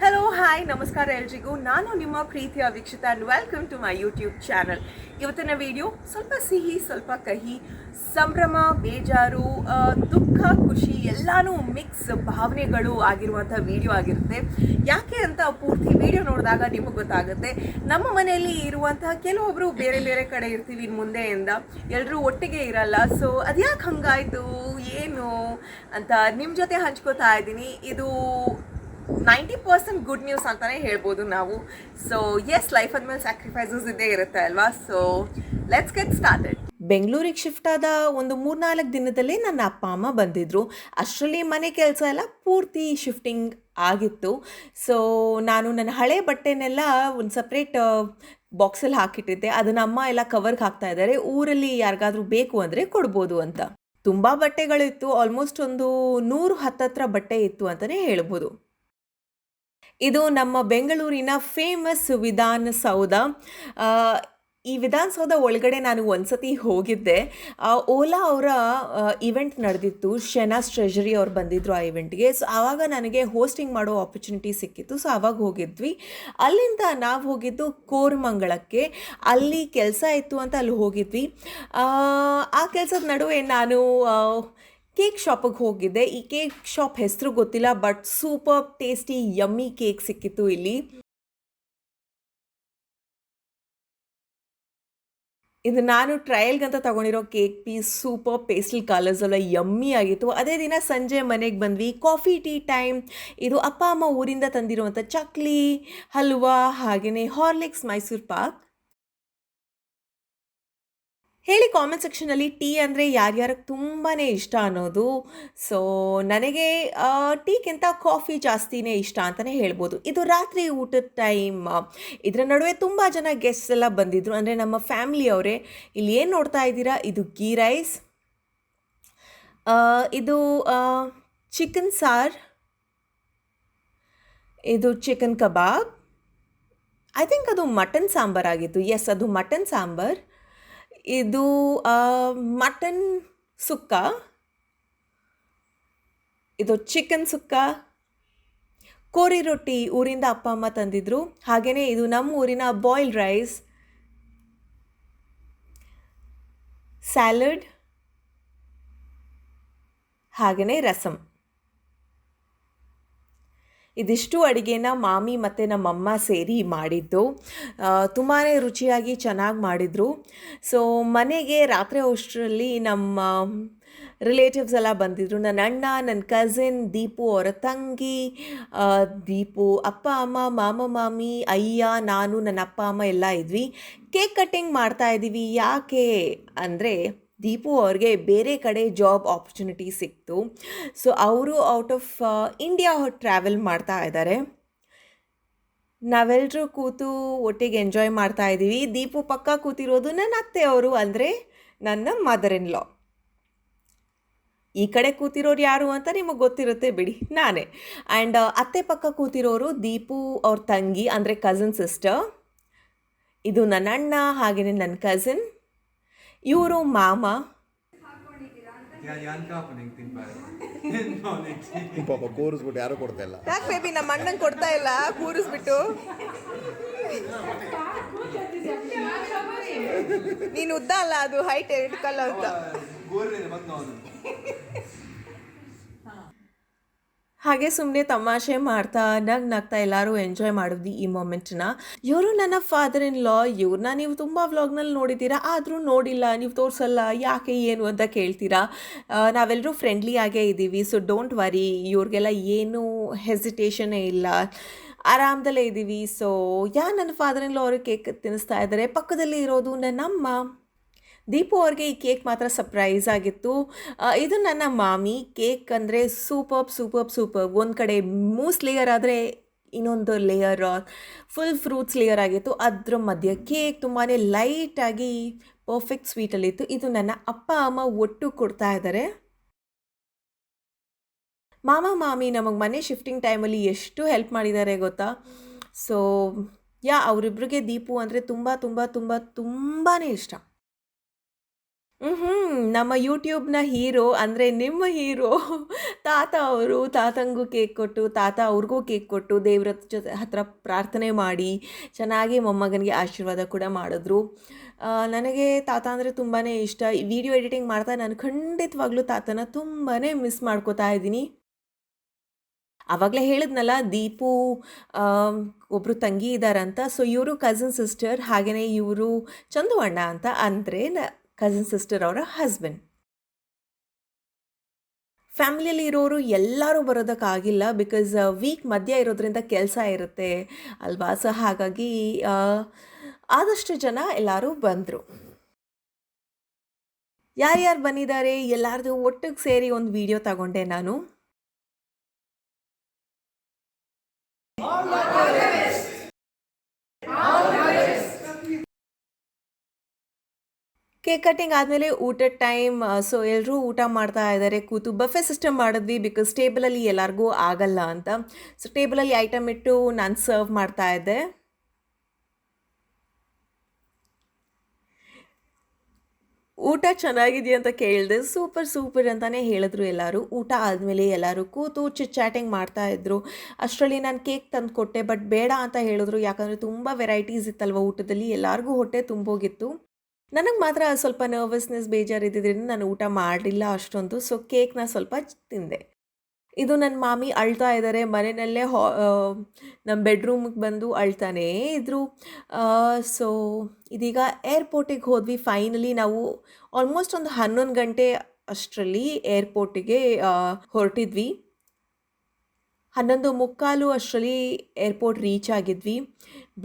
Hello hi ನಮಸ್ಕಾರ ಎಲ್ರಿಗೂ. ನಾನು ನಿಮ್ಮ ಪ್ರೀತಿಯ Veekshita and welcome to my YouTube channel. ಇವತ್ತಿನ ವಿಡಿಯೋ ಸ್ವಲ್ಪ ಸಿಹಿ ಸ್ವಲ್ಪ ಕಹಿ, ಸಂಭ್ರಮ ಬೇಜಾರು, ದುಃಖ ಖುಷಿ ಎಲ್ಲನೂ ಮಿಕ್ಸ್ ಭಾವನೆಗಳು ಆಗಿರುವಂಥ ವಿಡಿಯೋ ಆಗಿರುತ್ತೆ. ಯಾಕೆ ಅಂತ ಪೂರ್ತಿ ವಿಡಿಯೋ ನೋಡಿದಾಗ ನಿಮಗೆ ಗೊತ್ತಾಗುತ್ತೆ. ನಮ್ಮ ಮನೆಯಲ್ಲಿ ಇರುವಂತಹ ಕೆಲವೊಬ್ಬರು ಬೇರೆ ಬೇರೆ ಕಡೆ ಇರ್ತೀವಿ ಮುಂದೆಯಿಂದ, ಎಲ್ಲರೂ ಒಟ್ಟಿಗೆ ಇರಲ್ಲ. ಸೊ ಅದ್ಯಾಕೆ ಹಂಗಾಯಿತು ಏನು ಅಂತ ನಿಮ್ಮ ಜೊತೆ ಹಂಚ್ಕೋತಾ ಇದ್ದೀನಿ. ಇದು 90% ಗುಡ್ ನ್ಯೂಸ್ ಅಂತಲೇ ಹೇಳ್ಬೋದು ನಾವು. ಸೊ ಎಸ್, ಲೈಫ್ ಅಂದಮೇಲೆ ಸ್ಯಾಕ್ರಿಫೈಸಸ್ ಇದ್ದೇ ಇರುತ್ತೆ ಅಲ್ವಾ. So let's get started. ಬೆಂಗಳೂರಿಗೆ ಶಿಫ್ಟ್ ಆದ ಒಂದು 3-4 ದಿನದಲ್ಲೇ ನನ್ನ ಅಪ್ಪ ಅಮ್ಮ ಬಂದಿದ್ದರು. ಅಷ್ಟರಲ್ಲಿ ಮನೆ ಕೆಲಸ ಎಲ್ಲ ಪೂರ್ತಿ ಶಿಫ್ಟಿಂಗ್ ಆಗಿತ್ತು. ಸೊ ನಾನು ನನ್ನ ಹಳೆ ಬಟ್ಟೆನೆಲ್ಲ ಒಂದು ಸಪ್ರೇಟ್ ಬಾಕ್ಸಲ್ಲಿ ಹಾಕಿಟ್ಟಿದ್ದೆ. ಅದನ್ನು ಅಮ್ಮ ಎಲ್ಲ ಕವರ್ಗೆ ಹಾಕ್ತಾ ಇದ್ದಾರೆ, ಊರಲ್ಲಿ ಯಾರಿಗಾದ್ರೂ ಬೇಕು ಅಂದರೆ ಕೊಡ್ಬೋದು ಅಂತ. ತುಂಬ ಬಟ್ಟೆಗಳಿತ್ತು, ಆಲ್ಮೋಸ್ಟ್ ಒಂದು 100 ಹತ್ತತ್ರ ಬಟ್ಟೆ ಇತ್ತು ಅಂತಲೇ ಹೇಳ್ಬೋದು. ಇದು ನಮ್ಮ ಬೆಂಗಳೂರಿನ ಫೇಮಸ್ ವಿಧಾನಸೌಧ. ಈ ವಿಧಾನಸೌಧ ಒಳಗಡೆ ನಾನು ಒಂದ್ಸತಿ ಹೋಗಿದ್ದೆ. ಓಲಾ ಅವರ ಇವೆಂಟ್ ನಡೆದಿತ್ತು, ಶೆನಾಸ್ ಟ್ರೆಜರಿ ಅವ್ರು ಬಂದಿದ್ದರು ಆ ಇವೆಂಟ್ಗೆ. ಸೊ ಆವಾಗ ನನಗೆ ಹೋಸ್ಟಿಂಗ್ ಮಾಡೋ ಆಪರ್ಚುನಿಟಿ ಸಿಕ್ಕಿತ್ತು. ಸೊ ಆವಾಗ ಹೋಗಿದ್ವಿ. ಅಲ್ಲಿಂದ ನಾವು ಹೋಗಿದ್ದು ಕೋರಮಂಗಲಕ್ಕೆ. ಅಲ್ಲಿ ಕೆಲಸ ಇತ್ತು ಅಂತ ಅಲ್ಲಿ ಹೋಗಿದ್ವಿ. ಆ ಕೆಲಸದ ನಡುವೆ ನಾನು ಕೇಕ್ ಶಾಪಿಗೆ ಹೋಗಿದ್ದೆ. ಈ ಕೇಕ್ ಶಾಪ್ ಹೆಸರು ಗೊತ್ತಿಲ್ಲ, but super tasty yummy cake ಸಿಕ್ಕಿತ್ತು ಇಲ್ಲಿ. ಇದು ನಾನು ಟ್ರಯಲ್ಗಂತ ತೊಗೊಂಡಿರೋ cake piece, super pastel colours ಎಲ್ಲ ಯಮ್ಮಿ ಆಗಿತ್ತು. ಅದೇ ದಿನ ಸಂಜೆ ಮನೆಗೆ ಬಂದ್ವಿ, ಕಾಫಿ ಟೀ ಟೈಮ್. ಇದು ಅಪ್ಪ ಅಮ್ಮ ಊರಿಂದ ತಂದಿರುವಂಥ ಚಕ್ಲಿ, ಹಲ್ವಾ, ಹಾಗೆಯೇ ಹಾರ್ಲಿಕ್ಸ್, ಮೈಸೂರು ಪಾಕ್. ಹೇಳಿ ಕಾಮೆಂಟ್ ಸೆಕ್ಷನಲ್ಲಿ ಟೀ ಅಂದರೆ ಯಾರ್ಯಾರಿಗೆ ತುಂಬಾ ಇಷ್ಟ ಅನ್ನೋದು. ಸೊ ನನಗೆ ಟೀಗಿಂತ ಕಾಫಿ ಜಾಸ್ತಿನೇ ಇಷ್ಟ ಅಂತಲೇ ಹೇಳ್ಬೋದು. ಇದು ರಾತ್ರಿ ಊಟದ ಟೈಮ್. ಇದರ ನಡುವೆ ತುಂಬ ಜನ ಗೆಸ್ಟ್ಸ್ ಎಲ್ಲ ಬಂದಿದ್ದರು, ಅಂದರೆ ನಮ್ಮ ಫ್ಯಾಮಿಲಿಯವರೇ. ಇಲ್ಲಿ ಏನು ನೋಡ್ತಾ ಇದ್ದೀರಾ, ಇದು ಗೀ ರೈಸ್, ಇದು ಚಿಕನ್ ಸಾರ್, ಇದು ಚಿಕನ್ ಕಬಾಬ್. ಐ ಥಿಂಕ್ ಅದು ಮಟನ್ ಸಾಂಬಾರ್ ಆಗಿತ್ತು. ಎಸ್, ಅದು ಮಟನ್ ಸಾಂಬಾರ್. ಇದು ಮಟನ್ ಸುಕ್ಕ, ಇದು ಚಿಕನ್ ಸುಕ್ಕ, ಕೋರಿ ರೊಟ್ಟಿ ಊರಿಂದ ಅಪ್ಪ ಅಮ್ಮ ತಂದಿದ್ರು. ಹಾಗೆಯೇ ಇದು ನಮ್ಮ ಊರಿನ ಬಾಯ್ಲ್ಡ್ ರೈಸ್, ಸ್ಯಾಲಡ್, ಹಾಗೆಯೇ ರಸಮ್. ಇದಿಷ್ಟು ಅಡುಗೆನ ಮಾಮಿ ಮತ್ತು ನಮ್ಮಮ್ಮ ಸೇರಿ ಮಾಡಿದ್ದು. ತುಂಬಾ ರುಚಿಯಾಗಿ ಚೆನ್ನಾಗಿ ಮಾಡಿದರು. ಸೊ ಮನೆಗೆ ರಾತ್ರಿ ಅಷ್ಟರಲ್ಲಿ ನಮ್ಮ ರಿಲೇಟಿವ್ಸ್ ಎಲ್ಲ ಬಂದಿದ್ದರು. ನನ್ನ ಅಣ್ಣ, ನನ್ನ ಕಸಿನ್, ದೀಪು ಅವರ ತಂಗಿ, ದೀಪು ಅಪ್ಪ ಅಮ್ಮ, ಮಾಮ ಮಾಮಿ, ಅಯ್ಯ, ನಾನು, ನನ್ನ ಅಪ್ಪ ಅಮ್ಮ ಎಲ್ಲ ಇದ್ವಿ. ಕೇಕ್ ಕಟ್ಟಿಂಗ್ ಮಾಡ್ತಾಯಿದ್ದೀವಿ. ಯಾಕೆ ಅಂದರೆ ದೀಪು ಅವ್ರಿಗೆ ಬೇರೆ ಕಡೆ ಜಾಬ್ ಆಪರ್ಚುನಿಟಿ ಸಿಕ್ತು. ಸೊ ಅವರು ಔಟ್ ಆಫ್ ಇಂಡಿಯಾ ಟ್ರಾವೆಲ್ ಮಾಡ್ತಾ ಇದ್ದಾರೆ. ನಾವೆಲ್ಲರೂ ಕೂತು ಒಟ್ಟಿಗೆ ಎಂಜಾಯ್ ಮಾಡ್ತಾ ಇದ್ದೀವಿ. ದೀಪು ಪಕ್ಕ ಕೂತಿರೋದು ನನ್ನ ಅತ್ತೆ ಅವರು, ಅಂದರೆ ನನ್ನ ಮದರ್ ಇನ್ ಲಾ. ಈ ಕಡೆ ಕೂತಿರೋರು ಯಾರು ಅಂತ ನಿಮಗೆ ಗೊತ್ತಿರುತ್ತೆ ಬಿಡಿ, ನಾನೇ. ಆ್ಯಂಡ್ ಅತ್ತೆ ಪಕ್ಕ ಕೂತಿರೋರು ದೀಪು ಅವ್ರ ತಂಗಿ, ಅಂದರೆ ಕಸಿನ್ ಸಿಸ್ಟರ್. ಇದು ನನ್ನ ಅಣ್ಣ, ಹಾಗೆಯೇ ನನ್ನ ಕಸಿನ್. ಇವರು ಮಾಮ. ಪಾಪ ಕೂರಿಸ್ಬಿಟ್ಟು ಯಾರು ಕೊಡ್ತಾ ಇಲ್ಲ. ಯಾಕೆ ಬೇಬಿ ನಮ್ಮ ಅಣ್ಣಂಗೆ ಕೊಡ್ತಾ ಇಲ್ಲ, ಕೂರಿಸ್ಬಿಟ್ಟು? ನೀನು ಉದ್ದ ಅಲ್ಲ, ಅದು ಹೈಟ್ ಇಟ್ಕಲ್ಲ ಅಂತ. ಹಾಗೆ ಸುಮ್ಮನೆ ತಮಾಷೆ ಮಾಡ್ತಾ ನಗ್ತಾ ಎಲ್ಲರೂ ಎಂಜಾಯ್ ಮಾಡಿದ್ವಿ ಈ ಮೊಮೆಂಟ್ನ. ಇವರು ನನ್ನ ಫಾದರ್ ಇನ್ ಲಾ. ಇವ್ರನ್ನ ನೀವು ತುಂಬ ವ್ಲಾಗ್ನಲ್ಲಿ ನೋಡಿದ್ದೀರಾ, ಆದರೂ ನೋಡಿಲ್ಲ, ನೀವು ತೋರಿಸಲ್ಲ, ಯಾಕೆ ಏನು ಅಂತ ಕೇಳ್ತೀರಾ. ನಾವೆಲ್ಲರೂ ಫ್ರೆಂಡ್ಲಿಯಾಗೇ ಇದ್ದೀವಿ. ಸೊ ಡೋಂಟ್ ವರಿ, ಇವ್ರಿಗೆಲ್ಲ ಏನೂ ಹೆಸಿಟೇಷನೇ ಇಲ್ಲ, ಆರಾಮದಲ್ಲೇ ಇದ್ದೀವಿ. ಸೊ ನನ್ನ ಫಾದರ್ ಇನ್ ಲಾ ಅವರು ಕೇಕ್ ತಿನ್ನಿಸ್ತಾ ಇದ್ದಾರೆ. ಪಕ್ಕದಲ್ಲಿ ಇರೋದು ನನ್ನಮ್ಮ. ದೀಪು ಅವ್ರಿಗೆ ಈ ಕೇಕ್ ಮಾತ್ರ ಸರ್ಪ್ರೈಸ್ ಆಗಿತ್ತು. ಇದು ನನ್ನ ಮಾಮಿ. ಕೇಕ್ ಅಂದರೆ ಸೂಪರ್. ಒಂದು ಕಡೆ ಮೂಸ್ ಲೇಯರ್ ಆದರೆ ಇನ್ನೊಂದು ಲೇಯರ್ ಫುಲ್ ಫ್ರೂಟ್ಸ್ ಲೇಯರ್ ಆಗಿತ್ತು. ಅದ್ರ ಮಧ್ಯೆ ಕೇಕ್ ತುಂಬಾ ಲೈಟಾಗಿ ಪರ್ಫೆಕ್ಟ್ ಸ್ವೀಟಲ್ಲಿತ್ತು. ಇದು ನನ್ನ ಅಪ್ಪ ಅಮ್ಮ ಒಟ್ಟು ಕೊಡ್ತಾ ಇದ್ದಾರೆ. ಮಾಮಿ ನಮಗೆ ಮನೆ ಶಿಫ್ಟಿಂಗ್ ಟೈಮಲ್ಲಿ ಎಷ್ಟು ಹೆಲ್ಪ್ ಮಾಡಿದ್ದಾರೆ ಗೊತ್ತಾ. ಸೊ ಅವರಿಬ್ಬರಿಗೆ ದೀಪು ಅಂದರೆ ತುಂಬಾ ಇಷ್ಟ. ನಮ್ಮ ಯೂಟ್ಯೂಬ್ನ ಹೀರೋ ಅಂದರೆ ನಿಮ್ಮ ಹೀರೋ ತಾತ ಅವರು. ತಾತಂಗೂ ಕೇಕ್ ಕೊಟ್ಟು, ತಾತ ಅವ್ರಿಗೂ ಕೇಕ್ ಕೊಟ್ಟು, ದೇವ್ರ ಹತ್ರ ಪ್ರಾರ್ಥನೆ ಮಾಡಿ ಚೆನ್ನಾಗಿ ಮೊಮ್ಮಗನಿಗೆ ಆಶೀರ್ವಾದ ಕೂಡ ಮಾಡಿದ್ರು. ನನಗೆ ತಾತ ಅಂದರೆ ತುಂಬಾ ಇಷ್ಟ. ಈ ವಿಡಿಯೋ ಎಡಿಟಿಂಗ್ ಮಾಡ್ತಾ ನಾನು ಖಂಡಿತವಾಗ್ಲೂ ತಾತನ ತುಂಬಾ ಮಿಸ್ ಮಾಡ್ಕೋತಾ ಇದ್ದೀನಿ. ಆವಾಗಲೇ ಹೇಳಿದ್ನಲ್ಲ, ದೀಪು ಒಬ್ಬರು ತಂಗಿ ಇದ್ದಾರಂತ. ಸೊ ಇವರು ಕಸಿನ್ ಸಿಸ್ಟರ್, ಹಾಗೆಯೇ ಇವರು ಚಂದು ಅಣ್ಣ ಅಂತ, ಅಂದರೆ ಕಸಿನ್ ಸಿಸ್ಟರ್ ಅವರ ಹಸ್ಬೆಂಡ್. ಫ್ಯಾಮಿಲಿಯಲ್ಲಿ ಇರೋರು ಎಲ್ಲರೂ ಬರೋದಕ್ಕಾಗಿಲ್ಲ, ಬಿಕಾಸ್ ವೀಕ್ ಮಧ್ಯ ಇರೋದ್ರಿಂದ ಕೆಲಸ ಇರುತ್ತೆ ಅಲ್ವಾ. ಸೊ ಹಾಗಾಗಿ ಆದಷ್ಟು ಜನ ಎಲ್ಲರೂ ಬಂದರು. ಯಾರ್ಯಾರು ಬಂದಿದ್ದಾರೆ ಎಲ್ಲರದು ಒಟ್ಟಿಗೆ ಸೇರಿ ಒಂದು ವಿಡಿಯೋ ತಗೊಂಡೆ ನಾನು. ಕೇಕ್ ಕಟ್ಟಿಂಗ್ ಆದಮೇಲೆ ಊಟದ ಟೈಮ್. ಸೊ ಎಲ್ಲರೂ ಊಟ ಮಾಡ್ತಾ ಇದ್ದಾರೆ ಕೂತು. ಬಫೆ ಸಿಸ್ಟಮ್ ಮಾಡಿದ್ವಿ, ಬಿಕಾಸ್ ಟೇಬಲಲ್ಲಿ ಎಲ್ಲರಿಗೂ ಆಗಲ್ಲ ಅಂತ. ಸೊ ಟೇಬಲಲ್ಲಿ ಐಟಮ್ ಇಟ್ಟು ನಾನು ಸರ್ವ್ ಮಾಡ್ತಾ ಇದ್ದೆ. ಊಟ ಚೆನ್ನಾಗಿದೆಯಾ ಅಂತ ಕೇಳಿದೆ. ಸೂಪರ್ ಸೂಪರ್ ಅಂತಲೇ ಹೇಳಿದ್ರು ಎಲ್ಲರೂ. ಊಟ ಆದಮೇಲೆ ಎಲ್ಲರೂ ಕೂತು ಚಾಟಿಂಗ್ ಮಾಡ್ತಾಯಿದ್ರು. ಅಷ್ಟರಲ್ಲಿ ನಾನು ಕೇಕ್ ತಂದು ಕೊಟ್ಟೆ, ಬಟ್ ಬೇಡ ಅಂತ ಹೇಳಿದ್ರು. ಯಾಕಂದರೆ ತುಂಬ ವೆರೈಟೀಸ್ ಇತ್ತಲ್ವ ಊಟದಲ್ಲಿ, ಎಲ್ಲರಿಗೂ ಹೊಟ್ಟೆ ತುಂಬೋಗಿತ್ತು. ನನಗೆ ಮಾತ್ರ ಸ್ವಲ್ಪ ನರ್ವಸ್ನೆಸ್ ಬೇಜಾರಿದ್ದರಿಂದ ನಾನು ಊಟ ಮಾಡಲಿಲ್ಲ ಅಷ್ಟೊಂದು. ಸೊ ಕೇಕ್ನ ಸ್ವಲ್ಪ ತಿಂದೆ. ಇದು ನನ್ನ ಮಾಮಿ ಅಳ್ತಾ ಇದ್ದಾರೆ ಮನೆಯಲ್ಲೇ. ನಮ್ಮ ಬೆಡ್ರೂಮಿಗೆ ಬಂದು ಅಳ್ತಾನೇ ಇದ್ದರು. ಸೊ ಇದೀಗ ಏರ್ಪೋರ್ಟಿಗೆ ಹೋದ್ವಿ. ಫೈನಲಿ ನಾವು ಆಲ್ಮೋಸ್ಟ್ ಒಂದು 11 ಗಂಟೆ ಅಷ್ಟರಲ್ಲಿ ಏರ್ಪೋರ್ಟಿಗೆ ಹೊರಟಿದ್ವಿ. 11:45 ಅಷ್ಟರಲ್ಲಿ ಏರ್ಪೋರ್ಟ್ ರೀಚ್ ಆಗಿದ್ವಿ.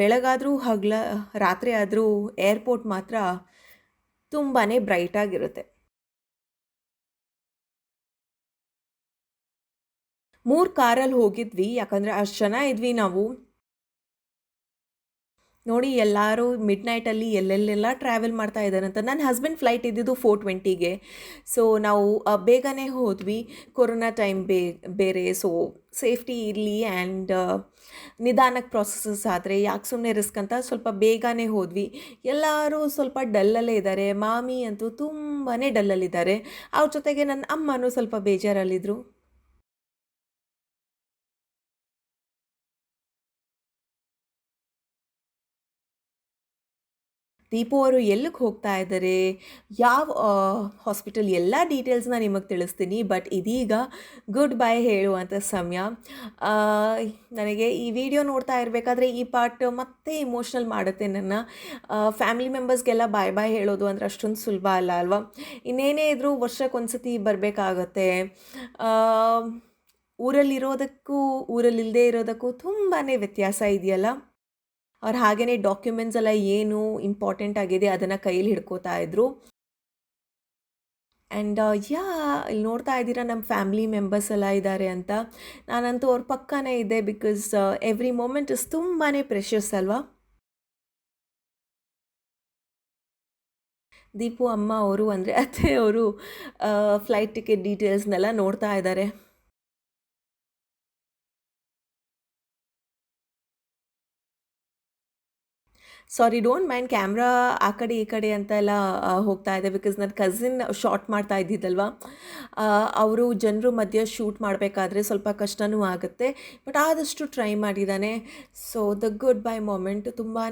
ಬೆಳಗಾದರೂ ರಾತ್ರಿ ಆದರೂ ಏರ್ಪೋರ್ಟ್ ಮಾತ್ರ ತುಂಬಾ ಬ್ರೈಟಾಗಿರುತ್ತೆ. 3 ಕಾರಲ್ಲಿ ಹೋಗಿದ್ವಿ, ಯಾಕಂದರೆ ಅಷ್ಟು ಜನ ಇದ್ವಿ ನಾವು. ನೋಡಿ, ಎಲ್ಲರೂ ಮಿಡ್ ನೈಟಲ್ಲಿ ಎಲ್ಲೆಲ್ಲೆಲ್ಲ ಟ್ರಾವೆಲ್ ಮಾಡ್ತಾ ಇದ್ದಾರಂತ. ನನ್ನ ಹಸ್ಬೆಂಡ್ ಫ್ಲೈಟ್ ಇದ್ದಿದ್ದು 4:20ಗೆ. ಸೊ ನಾವು ಬೇಗನೆ ಹೋದ್ವಿ. ಕೊರೋನಾ ಟೈಮ್ ಬೇರೆ, ಸೊ ಸೇಫ್ಟಿ ಇರಲಿ ಆ್ಯಂಡ್ ನಿಧಾನಕ್ಕೆ ಪ್ರಾಸೆಸಸ್ ಆದರೆ ಯಾಕೆ ಸುಮ್ಮನೆ ರಿಸ್ಕ್ ಅಂತ ಸ್ವಲ್ಪ ಬೇಗನೆ ಹೋದ್ವಿ. ಎಲ್ಲರೂ ಸ್ವಲ್ಪ ಡಲ್ಲಲ್ಲೇ ಇದ್ದಾರೆ. ಮಾಮಿ ಅಂತೂ ತುಂಬಾ ಡಲ್ಲಲ್ಲಿದ್ದಾರೆ. ಅವ್ರ ಜೊತೆಗೆ ನನ್ನ ಅಮ್ಮನೂ ಸ್ವಲ್ಪ ಬೇಜಾರಲ್ಲಿದ್ದರು. ದೀಪು ಅವರು ಎಲ್ಲಿಗೆ ಹೋಗ್ತಾ ಇದ್ದಾರೆ, ಯಾವ ಹಾಸ್ಪಿಟಲ್, ಎಲ್ಲ ಡೀಟೇಲ್ಸ್ನ ನಿಮಗೆ ತಿಳಿಸ್ತೀನಿ. ಬಟ್ ಇದೀಗ ಗುಡ್ ಬೈ ಹೇಳುವಂಥ ಸಮಯ. ನನಗೆ ಈ ವಿಡಿಯೋ ನೋಡ್ತಾ ಇರಬೇಕಾದ್ರೆ ಈ ಪಾರ್ಟ್ ಮತ್ತೆ ಇಮೋಷ್ನಲ್ ಮಾಡುತ್ತೆ ನನ್ನ. ಫ್ಯಾಮಿಲಿ ಮೆಂಬರ್ಸ್ಗೆಲ್ಲ ಬಾಯ್ ಬಾಯ್ ಹೇಳೋದು ಅಂದರೆ ಅಷ್ಟೊಂದು ಸುಲಭ ಅಲ್ಲ ಅಲ್ವಾ. ಇನ್ನೇನೇ ಇದ್ದರೂ ವರ್ಷಕ್ಕೊಂದ್ಸತಿ ಬರಬೇಕಾಗತ್ತೆ. ಊರಲ್ಲಿರೋದಕ್ಕೂ ಊರಲ್ಲಿಲ್ಲದೆ ಇರೋದಕ್ಕೂ ತುಂಬಾ ವ್ಯತ್ಯಾಸ ಇದೆಯಲ್ಲ. ಅವ್ರು ಹಾಗೆಯೇ ಡಾಕ್ಯುಮೆಂಟ್ಸ್ ಎಲ್ಲ ಏನು ಇಂಪಾರ್ಟೆಂಟ್ ಆಗಿದೆ ಅದನ್ನು ಕೈಯಲ್ಲಿ ಹಿಡ್ಕೋತಾ ಇದ್ರು. ಆ್ಯಂಡ್ ಇಲ್ಲಿ ನೋಡ್ತಾ ಇದ್ದೀರಾ ನಮ್ಮ ಫ್ಯಾಮಿಲಿ ಮೆಂಬರ್ಸ್ ಎಲ್ಲ ಇದ್ದಾರೆ ಅಂತ. ನಾನಂತೂ ಅವ್ರ ಪಕ್ಕನೇ ಇದ್ದೆ, ಬಿಕಾಸ್ ಎವ್ರಿ ಮೂಮೆಂಟ್ ಇಸ್ ತುಂಬಾ ಪ್ರೆಷಸ್ ಅಲ್ವಾ. ದೀಪು ಅಮ್ಮ ಅವರು ಅಂದರೆ ಅತ್ತೆ ಅವರು ಫ್ಲೈಟ್ ಟಿಕೆಟ್ ಡೀಟೇಲ್ಸ್ನೆಲ್ಲ ನೋಡ್ತಾ ಇದ್ದಾರೆ. ಸಾರಿ, ಡೋಂಟ್ ಮೈಂಡ್, ಕ್ಯಾಮ್ರಾ ಆ ಕಡೆ ಈ ಕಡೆ ಅಂತೆಲ್ಲ ಹೋಗ್ತಾ ಇದೆ, ಬಿಕಾಸ್ ನನ್ನ ಕಸಿನ್ ಶಾರ್ಟ್ ಮಾಡ್ತಾ ಇದ್ದಿದ್ದಲ್ವ. ಅವರು ಜನರು ಮಧ್ಯೆ ಶೂಟ್ ಮಾಡಬೇಕಾದ್ರೆ ಸ್ವಲ್ಪ ಕಷ್ಟವೂ ಆಗುತ್ತೆ, ಬಟ್ ಆದಷ್ಟು ಟ್ರೈ ಮಾಡಿದ್ದಾನೆ. So the good bye moment ತುಂಬಾ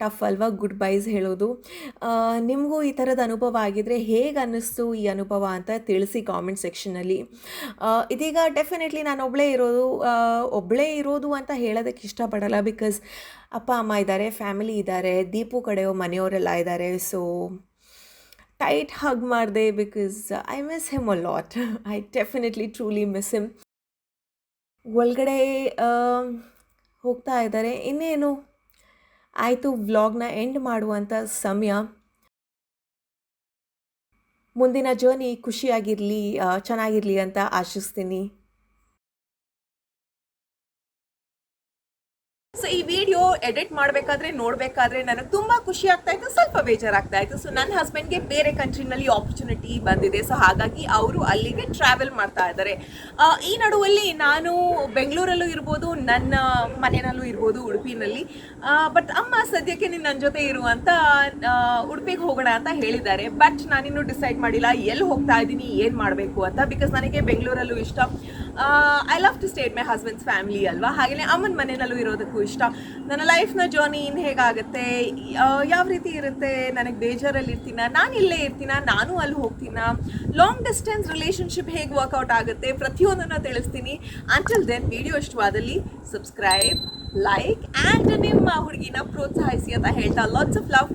ಟಫ್ ಅಲ್ವಾ ಗುಡ್ ಬೈಸ್ ಹೇಳೋದು. ನಿಮಗೂ ಈ ಥರದ ಅನುಭವ ಆಗಿದ್ದರೆ ಹೇಗೆ ಅನ್ನಿಸ್ತು ಈ ಅನುಭವ ಅಂತ ತಿಳಿಸಿ ಕಾಮೆಂಟ್ ಸೆಕ್ಷನಲ್ಲಿ. ಇದೀಗ ಡೆಫಿನೆಟ್ಲಿ ನಾನು ಒಬ್ಬಳೇ ಇರೋದು ಅಂತ ಹೇಳೋದಕ್ಕೆ ಇಷ್ಟಪಡಲ್ಲ, ಬಿಕಾಸ್ ಅಪ್ಪ ಅಮ್ಮ ಇದ್ದಾರೆ, ಫ್ಯಾಮಿಲಿ ಇದ್ದಾರೆ, ದೀಪು ಕಡೆ ಮನೆಯವರೆಲ್ಲ ಇದ್ದಾರೆ. ಸೊ ಟೈಟ್ ಹಗ್ ಮಾಡಿದೆ, because I miss him a lot. I definitely truly miss him. ಒಳಗಡೆ ಹೋಗ್ತಾ ಇದ್ದಾರೆ. ಇನ್ನೇನು ಆಯಿತು, ವ್ಲಾಗ್ನ ಎಂಡ್ ಮಾಡುವಂಥ ಸಮಯ. ಮುಂದಿನ ಜರ್ನಿ ಖುಷಿಯಾಗಿರಲಿ, ಚೆನ್ನಾಗಿರಲಿ ಅಂತ ಆಶಿಸ್ತೀನಿ. ಸೊ ಈ ವಿಡಿಯೋ ಎಡಿಟ್ ಮಾಡಬೇಕಾದ್ರೆ ನೋಡಬೇಕಾದ್ರೆ ನನಗೆ ತುಂಬ ಖುಷಿ ಆಗ್ತಾ ಇತ್ತು, ಸ್ವಲ್ಪ ಬೇಜಾರಾಗ್ತಾ ಇತ್ತು. ಸೊ ನನ್ನ ಹಸ್ಬೆಂಡ್ಗೆ ಬೇರೆ ಕಂಟ್ರಿನಲ್ಲಿ ಆಪರ್ಚುನಿಟಿ ಬಂದಿದೆ, ಸೊ ಹಾಗಾಗಿ ಅವರು ಅಲ್ಲಿಗೆ ಟ್ರಾವೆಲ್ ಮಾಡ್ತಾ ಇದ್ದಾರೆ. ಈ ನಡುವಲ್ಲಿ ನಾನು ಬೆಂಗಳೂರಲ್ಲೂ ಇರ್ಬೋದು, ನನ್ನ ಮನೆಯಲ್ಲೂ ಇರ್ಬೋದು, ಉಡುಪಿನಲ್ಲಿ. ಬಟ್ ಅಮ್ಮ ಸದ್ಯಕ್ಕೆ ನೀನು ನನ್ನ ಜೊತೆ ಇರು ಅಂತ ಉಡುಪಿಗೆ ಹೋಗೋಣ ಅಂತ ಹೇಳಿದ್ದಾರೆ. ಬಟ್ ನಾನಿನ್ನೂ ಡಿಸೈಡ್ ಮಾಡಿಲ್ಲ ಎಲ್ಲಿ ಹೋಗ್ತಾ ಇದ್ದೀನಿ, ಏನು ಮಾಡಬೇಕು ಅಂತ. ಬಿಕಾಸ್ ನನಗೆ ಬೆಂಗಳೂರಲ್ಲೂ ಇಷ್ಟ, I love to stay my husband's family ಅಲ್ವಾ. ಹಾಗೆಯೇ ಅಮ್ಮನ ಮನೆಯಲ್ಲೂ ಇರೋದಕ್ಕೂ ಇಷ್ಟ. ನನ್ನ ಲೈಫ್ನ ಜರ್ನಿ ಇನ್ನು ಹೇಗಾಗುತ್ತೆ, ಯಾವ ರೀತಿ ಇರುತ್ತೆ, ನನಗೆ ಬೇಜಾರಲ್ಲಿ ಇರ್ತೀನ, ನಾನು ಇಲ್ಲೇ ಇರ್ತೀನ, ನಾನು ಅಲ್ಲಿ ಹೋಗ್ತೀನ, ಲಾಂಗ್ ಡಿಸ್ಟೆನ್ಸ್ ರಿಲೇಷನ್ಶಿಪ್ ಹೇಗೆ ವರ್ಕೌಟ್ ಆಗುತ್ತೆ, ಪ್ರತಿಯೊಂದನ್ನು ತಿಳಿಸ್ತೀನಿ. ಅಂಟಿಲ್ ದೆನ್ ವಿಡಿಯೋ ಇಷ್ಟವಾದಲ್ಲಿ ಸಬ್ಸ್ಕ್ರೈಬ್, ಲೈಕ್ ಆ್ಯಂಡ್ ನಿಮ್ಮ ಹುಡುಗಿನ ಪ್ರೋತ್ಸಾಹಿಸಿ ಅಂತ ಹೇಳ್ತಾ ಲಾಟ್ಸ್ ಆಫ್ ಲವ್.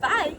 ಬಾಯ್.